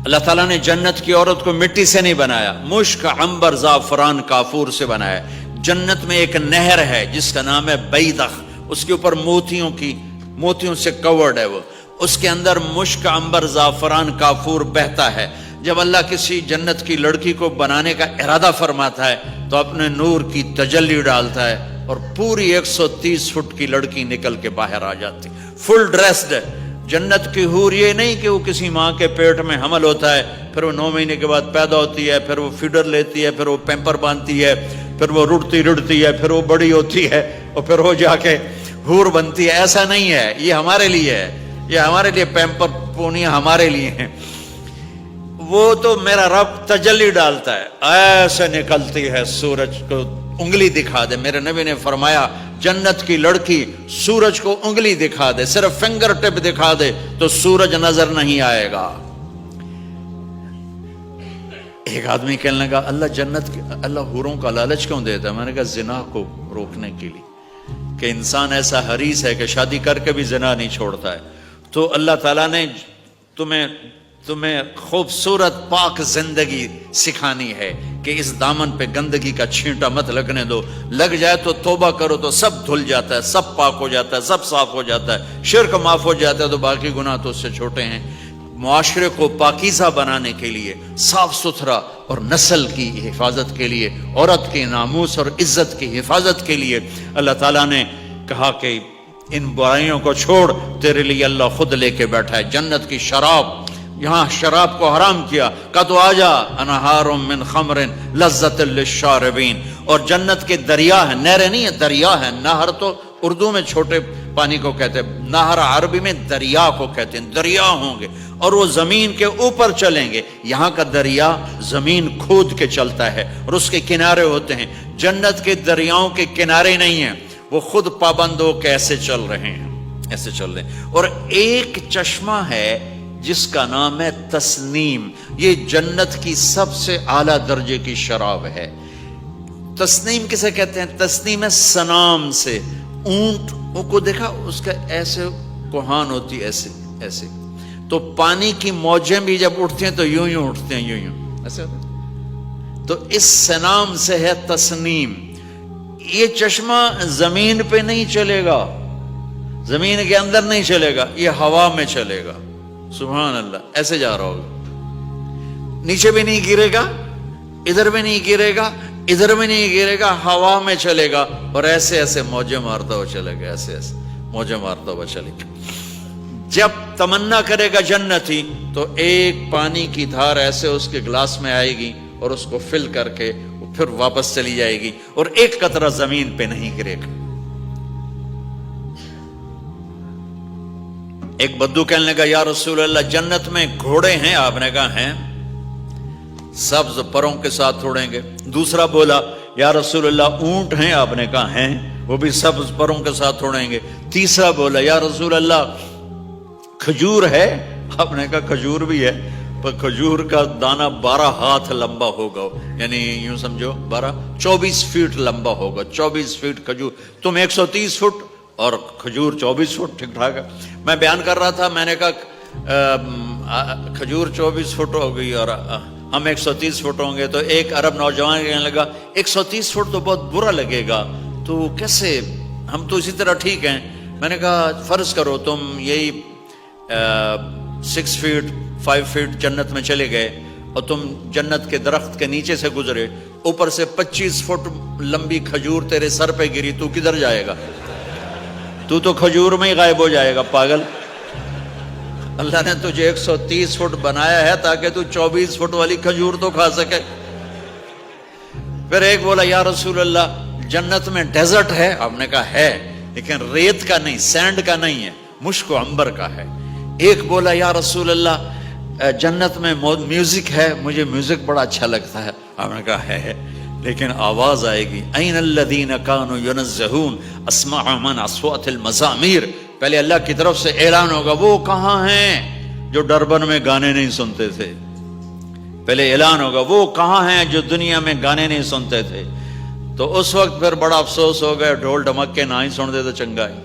اللہ تعالیٰ نے جنت کی عورت کو مٹی سے نہیں بنایا، مشک، عنبر، زعفران، کافور سے بنایا۔ جنت میں ایک نہر ہے جس کا نام ہے بیدخ، اس کے اوپر موتیوں سے کورڈ ہے، وہ اس کے اندر مشک، عنبر، زعفران، کافور بہتا ہے۔ جب اللہ کسی جنت کی لڑکی کو بنانے کا ارادہ فرماتا ہے تو اپنے نور کی تجلی ڈالتا ہے اور پوری 130 فٹ کی لڑکی نکل کے باہر آ جاتی، فل ڈریسڈ ہے۔ جنت کی حور یہ نہیں کہ وہ کسی ماں کے پیٹ میں حمل ہوتا ہے، پھر وہ 9 مہینے کے بعد پیدا ہوتی ہے، پھر وہ فیڈر لیتی ہے، پھر وہ پیمپر باندھتی ہے، پھر وہ رڑتی ہے، پھر وہ بڑی ہوتی ہے اور پھر وہ جا کے حور بنتی ہے۔ ایسا نہیں ہے، یہ ہمارے لیے ہے، یہ ہمارے لیے پیمپر پونیاں ہمارے لیے ہیں۔ وہ تو میرا رب تجلی ڈالتا ہے، ایسے نکلتی ہے سورج کو انگلی دکھا دے۔ میرے نبی نے فرمایا جنت کی لڑکی سورج کو انگلی دکھا دے، صرف فنگر ٹپ دکھا دے تو سورج نظر نہیں آئے گا۔ ایک آدمی کہنے لگا اللہ حوروں کا لالچ کیوں دیتا ہے؟ میں نے کہا زنا کو روکنے کے لیے، کہ انسان ایسا حریص ہے کہ شادی کر کے بھی زنا نہیں چھوڑتا ہے۔ تو اللہ تعالیٰ نے تمہیں خوبصورت پاک زندگی سکھانی ہے کہ اس دامن پہ گندگی کا چھینٹا مت لگنے دو، لگ جائے تو توبہ کرو تو سب دھل جاتا ہے، سب پاک ہو جاتا ہے، سب صاف ہو جاتا ہے، شرک معاف ہو جاتا ہے تو باقی گناہ تو اس سے چھوٹے ہیں۔ معاشرے کو پاکیزہ بنانے کے لیے، صاف ستھرا اور نسل کی حفاظت کے لیے، عورت کے ناموس اور عزت کی حفاظت کے لیے اللہ تعالیٰ نے کہا کہ ان برائیوں کو چھوڑ، تیرے لیے اللہ خود لے کے بیٹھا ہے جنت کی شراب۔ یہاں شراب کو حرام کیا، کہا تو آجا انہار من خمر لذت للشاربین۔ اور جنت کے دریا ہیں، نہریں نہیں ہیں، دریا ہیں۔ نہر تو اردو میں چھوٹے پانی کو کہتے ہیں، نہر عربی میں دریا کو کہتے ہیں۔ دریا ہوں گے اور وہ زمین کے اوپر چلیں گے۔ یہاں کا دریا زمین کھود کے چلتا ہے اور اس کے کنارے ہوتے ہیں۔ جنت کے دریاؤں کے کنارے نہیں ہیں، وہ خود پابند ہو کے ایسے چل رہے ہیں، ایسے چل رہے ہیں۔ اور ایک چشمہ ہے جس کا نام ہے تسنیم، یہ جنت کی سب سے اعلیٰ درجے کی شراب ہے۔ تسنیم کسے کہتے ہیں؟ تسنیم ہے سنام سے، اونٹ کو دیکھا اس کا ایسے کوہان ہوتی، ایسے ایسے، تو پانی کی موجیں بھی جب اٹھتی ہیں تو یوں یوں اٹھتے ہیں، یوں ایسے ہوتے ہیں۔ تو اس سنام سے ہے تسنیم۔ یہ چشمہ زمین پہ نہیں چلے گا، زمین کے اندر نہیں چلے گا، یہ ہوا میں چلے گا۔ سبحان اللہ، ایسے جا رہا ہوگا، نیچے بھی نہیں گرے گا، ادھر بھی نہیں گرے گا، ادھر بھی نہیں گرے گا، ہوا میں چلے گا اور ایسے ایسے موجیں مارتا ہوا چلے گا، ایسے ایسے موجیں مارتا ہوا چلے گا۔ جب تمنا کرے گا جنتی تو ایک پانی کی دھار ایسے اس کے گلاس میں آئے گی اور اس کو فل کر کے پھر واپس چلی جائے گی اور ایک قطرہ زمین پہ نہیں گرے گا۔ ایک بدو کہنے لگا یا رسول اللہ جنت میں گھوڑے ہیں؟ آپ نے کہا ہیں، سبز پروں کے ساتھ اڑیں گے۔ دوسرا بولا یا رسول اللہ اونٹ ہیں؟ آپ نے کہا ہیں، وہ بھی سبز پروں کے ساتھ اڑیں گے۔ تیسرا بولا یا رسول اللہ کھجور ہے؟ آپ نے کہا کھجور بھی ہے، پر کھجور کا دانہ 12 ہاتھ لمبا ہوگا، یعنی یوں سمجھو 24 فٹ لمبا ہوگا، 24 فٹ کھجور۔ تم 130 فٹ اور کھجور 24 فٹ، ٹھیک ٹھاک ہے۔ میں بیان کر رہا تھا، میں نے کہا کھجور 24 فٹ ہو گئی اور ہم 130 فٹ ہوں گے، تو ایک عرب نوجوان کہنے لگا 130 فٹ تو بہت برا لگے گا، تو کیسے، ہم تو اسی طرح ٹھیک ہیں۔ میں نے کہا فرض کرو تم یہی 6 فٹ 5 فٹ جنت میں چلے گئے اور تم جنت کے درخت کے نیچے سے گزرے، اوپر سے 25 فٹ لمبی کھجور تیرے سر پہ گری، تو کدھر جائے گا؟ تو کھجور میں ہی غائب ہو جائے گا، پاگل۔ اللہ نے تجھے 130 فٹ بنایا ہے تاکہ تو 24 فٹ والی کھجور تو کھا سکے۔ پھر ایک بولا یا رسول اللہ جنت میں ڈیزرٹ ہے؟ آپ نے کہا ہے، لیکن ریت کا نہیں، سینڈ کا نہیں ہے، مشک و عنبر کا ہے۔ ایک بولا یا رسول اللہ جنت میں میوزک ہے؟ مجھے میوزک بڑا اچھا لگتا ہے۔ آپ نے کہا ہے، لیکن آواز آئے گی این الذین کانوا ینزہون اسماء من اصوات المزامیر، پہلے اللہ کی طرف سے اعلان ہوگا وہ کہاں ہیں جو ڈربن میں گانے نہیں سنتے تھے، پہلے اعلان ہوگا وہ کہاں ہیں جو دنیا میں گانے نہیں سنتے تھے۔ تو اس وقت پھر بڑا افسوس ہو گیا، ڈھول ڈھمک کے نہ ہی سن دے تو چنگا ہے۔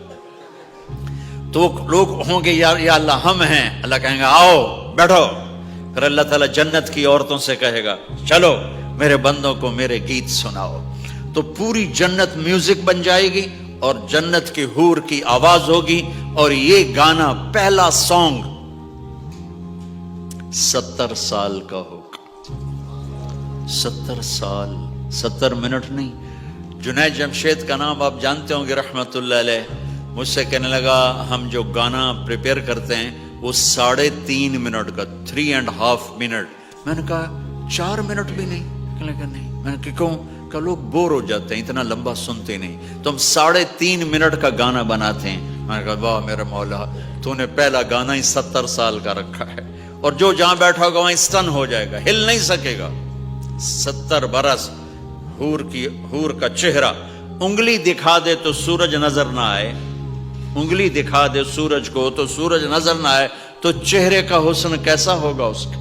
تو لوگ ہوں گے یا اللہ ہم ہیں، اللہ کہیں گے آؤ بیٹھو، پھر اللہ تعالیٰ جنت کی عورتوں سے کہے گا چلو میرے بندوں کو میرے گیت سناؤ. تو پوری جنت میوزک بن جائے گی اور جنت کی حور کی آواز ہوگی. اور یہ گانا پہلا سانگ 70 سال کا ہوگا. 70 سال، 70 منٹ نہیں. جنید جمشید کا نام آپ جانتے ہوں گے رحمت اللہ علیہ. مجھ سے کہنے لگا ہم جو گانا پریپیئر کرتے ہیں وہ 3.5 منٹ کا 3.5 منٹ. میں نے کہا 4 منٹ بھی نہیں. کہنے لگا نہیں. میں نے کہا کیوں؟ کہ لوگ بور ہو جاتے ہیں، اتنا لمبا سنتے نہیں. تو ہم 3.5 منٹ کا گانا بناتے ہیں. میں نے کہا واہ میرے مولا، تو نے پہلا گانا ہی 70 سال کا رکھا ہے. اور جو جہاں بیٹھا ہوگا وہاں اسٹن ہو جائے گا، ہل نہیں سکے گا. 70 برس حور کا چہرہ. انگلی دکھا دے تو سورج نظر نہ آئے، انگلی دکھا دے سورج کو تو سورج نظر نہ آئے، تو چہرے کا حسن کیسا ہوگا اس کا.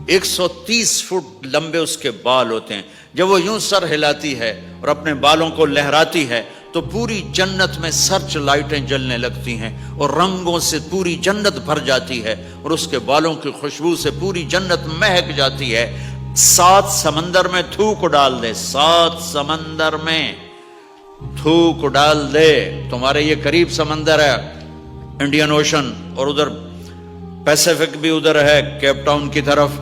130 فٹ لمبے اس کے بال ہوتے ہیں. جب وہ یوں سر ہلاتی ہے اور اپنے بالوں کو لہراتی ہے تو پوری جنت میں سرچ لائٹیں جلنے لگتی ہیں اور رنگوں سے پوری جنت بھر جاتی ہے اور اس کے بالوں کی خوشبو سے پوری جنت مہک جاتی ہے. 7 سمندر میں تھوک ڈال دے، 7 سمندر میں تھوک ڈال دے. تمہارے یہ قریب سمندر ہے انڈین اوشن، اور ادھر پیسیفک بھی ادھر ہے کیپ ٹاؤن کی طرف.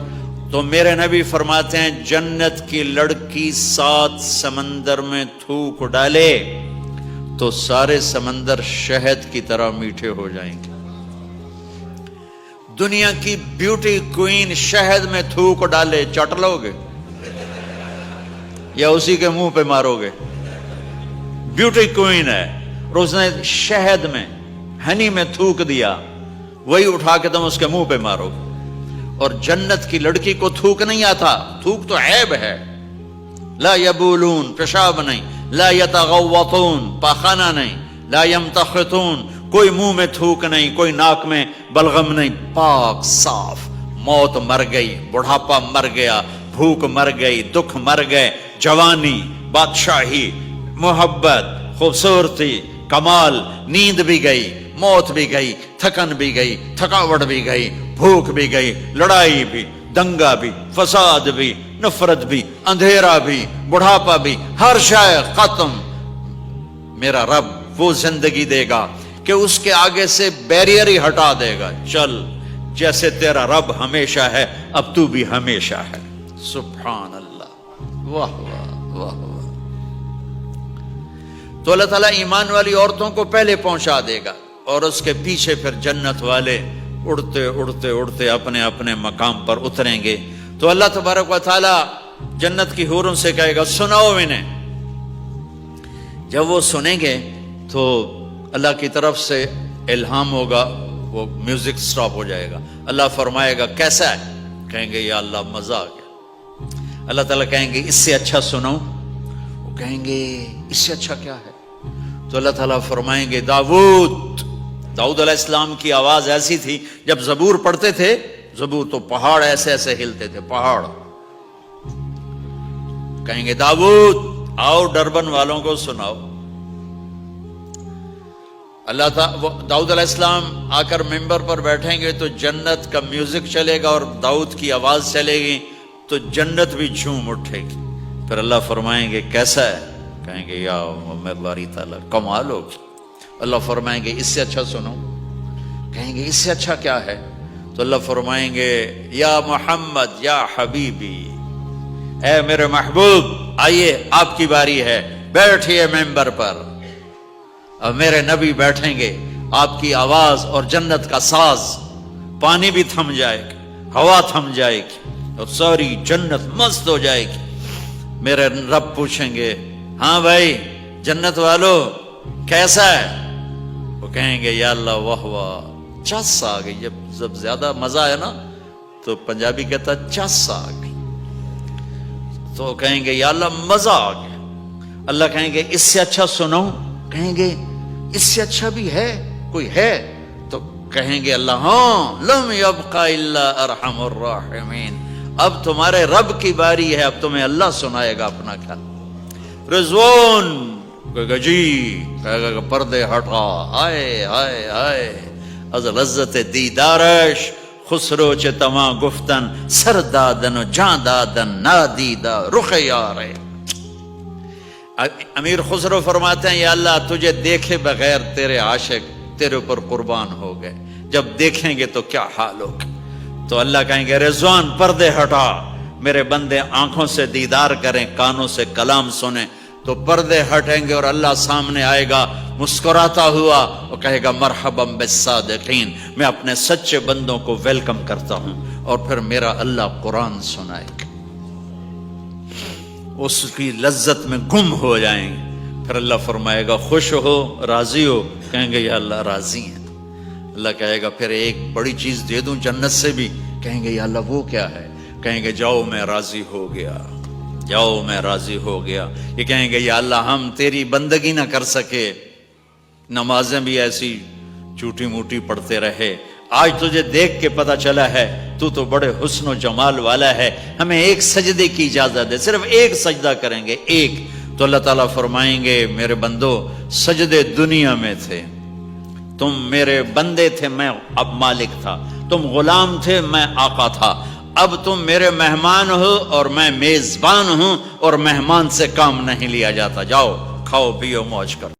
تو میرے نبی فرماتے ہیں جنت کی لڑکی 7 سمندر میں تھوک ڈالے تو سارے سمندر شہد کی طرح میٹھے ہو جائیں گے. دنیا کی بیوٹی کوئین شہد میں تھوک ڈالے، چٹ لو گے یا اسی کے منہ پہ مارو گے؟ بیوٹی کوئین ہے اور اس نے شہد میں ہنی میں تھوک دیا، وہی اٹھا کے تم اس کے منہ پہ مارو گے. اور جنت کی لڑکی کو تھوک نہیں آتا. تھوک تو عیب ہے. لا یبولون، پیشاب نہیں. لا یتغوطون، پاخانہ نہیں. لا یمتخطون، کوئی منہ میں تھوک نہیں، کوئی ناک میں بلغم نہیں. پاک صاف. موت مر گئی، بڑھاپا مر گیا، بھوک مر گئی، دکھ مر گئے، جوانی، بادشاہی، محبت، خوبصورتی، کمال، نیند بھی گئی، موت بھی گئی، تھکن بھی گئی، تھکاوٹ بھی گئی، بھوک بھی گئی، لڑائی بھی، دنگا بھی، فساد بھی، نفرت بھی، اندھیرا بھی، بڑھاپا بھی، ہر شے ختم. میرا رب وہ زندگی دے گا کہ اس کے آگے سے بیریئر ہی ہٹا دے گا. چل جیسے تیرا رب ہمیشہ ہے اب تو بھی ہمیشہ ہے. سبحان اللہ. واہ واہ واہ واہ. تو اللہ تعالیٰ ایمان والی عورتوں کو پہلے پہنچا دے گا اور اس کے پیچھے پھر جنت والے اڑتے اڑتے اڑتے اپنے اپنے مقام پر اتریں گے. تو اللہ تبارک و تعالیٰ جنت کی حوروں سے کہے گا سناؤ انہیں. جب وہ سنیں گے تو اللہ کی طرف سے الہام ہوگا، وہ میوزک سٹاپ ہو جائے گا. اللہ فرمائے گا کیسا ہے؟ کہیں گے یا اللہ مزہ آ گیا. اللہ تعالیٰ کہیں گے اس سے اچھا سناؤ. وہ کہیں گے اس سے اچھا کیا ہے؟ تو اللہ تعالیٰ فرمائیں گے داؤد علیہ السلام کی آواز ایسی تھی جب زبور پڑھتے تھے، زبور تو پہاڑ ایسے ایسے ہلتے تھے، پہاڑ. کہیں گے داؤد آؤ ڈربن والوں کو سناؤ. اللہ تعالیٰ داؤد علیہ السلام آ کر ممبر پر بیٹھیں گے تو جنت کا میوزک چلے گا اور داؤد کی آواز چلے گی تو جنت بھی جھوم اٹھے گی. پھر اللہ فرمائیں گے کیسا ہے؟ کہیں گے یا میں باری تعالیٰ کمال ہوگی. اللہ فرمائیں گے اس سے اچھا سنو. کہیں گے اس سے اچھا کیا ہے؟ تو اللہ فرمائیں گے یا محمد یا حبیبی، اے میرے محبوب آئیے آپ کی باری ہے، بیٹھیے ممبر پر. اب میرے نبی بیٹھیں گے، آپ کی آواز اور جنت کا ساز، پانی بھی تھم جائے گا، ہوا تھم جائے گی اور ساری جنت مست ہو جائے گی. میرے رب پوچھیں گے ہاں بھائی جنت والو کیسا ہے؟ وہ کہیں گے یا اللہ واہ واہ چس آ گئی. جب زیادہ مزہ آیا نا تو پنجابی کہتا چس آ گئی. تو کہیں گے یا اللہ مزہ آ گیا. اللہ کہیں گے اس سے اچھا سنو. کہیں گے اس سے اچھا بھی ہے کوئی ہے؟ تو کہیں گے اللہ ہاں لم یبق الا ارحم الراحمین، اب تمہارے رب کی باری ہے، اب تمہیں اللہ سنائے گا اپنا خیال. رضوان کہے گا جی، کہے گا پردے ہٹا، ہائے ہائے ہائے از لذت دیدارش خسرو چ تواں گفتن سر دادن و جان دادن نادیدہ رخ یار. امیر خسرو فرماتے ہیں یا اللہ تجھے دیکھے بغیر تیرے عاشق تیرے اوپر قربان ہو گئے، جب دیکھیں گے تو کیا حال ہوگا. تو اللہ کہیں گے رضوان پردے ہٹا، میرے بندے آنکھوں سے دیدار کریں، کانوں سے کلام سنیں. تو پردے ہٹیں گے اور اللہ سامنے آئے گا مسکراتا ہوا اور کہے گا مرحبا بالصادقین، میں اپنے سچے بندوں کو ویلکم کرتا ہوں. اور پھر میرا اللہ قرآن سنائے گا، اس کی لذت میں گم ہو جائیں گے. پھر اللہ فرمائے گا خوش ہو، راضی ہو؟ کہیں گے یا اللہ راضی ہیں. اللہ کہے گا پھر ایک بڑی چیز دے دوں جنت سے بھی؟ کہیں گے یا اللہ وہ کیا ہے؟ کہیں گے جاؤ میں راضی ہو گیا، جاؤ میں راضی ہو گیا. یہ کہیں گے یا اللہ ہم تیری بندگی نہ کر سکے، نمازیں بھی ایسی چوٹی موٹی پڑھتے رہے، آج تجھے دیکھ کے پتہ چلا ہے تو بڑے حسن و جمال والا ہے، ہمیں ایک سجدے کی اجازت ہے، صرف ایک سجدہ کریں گے، ایک. تو اللہ تعالیٰ فرمائیں گے میرے بندو سجدے دنیا میں تھے، تم میرے بندے تھے، میں اب مالک تھا، تم غلام تھے، میں آقا تھا، اب تم میرے مہمان ہو اور میں میزبان ہوں، اور مہمان سے کام نہیں لیا جاتا. جاؤ کھاؤ پیو موج کرو.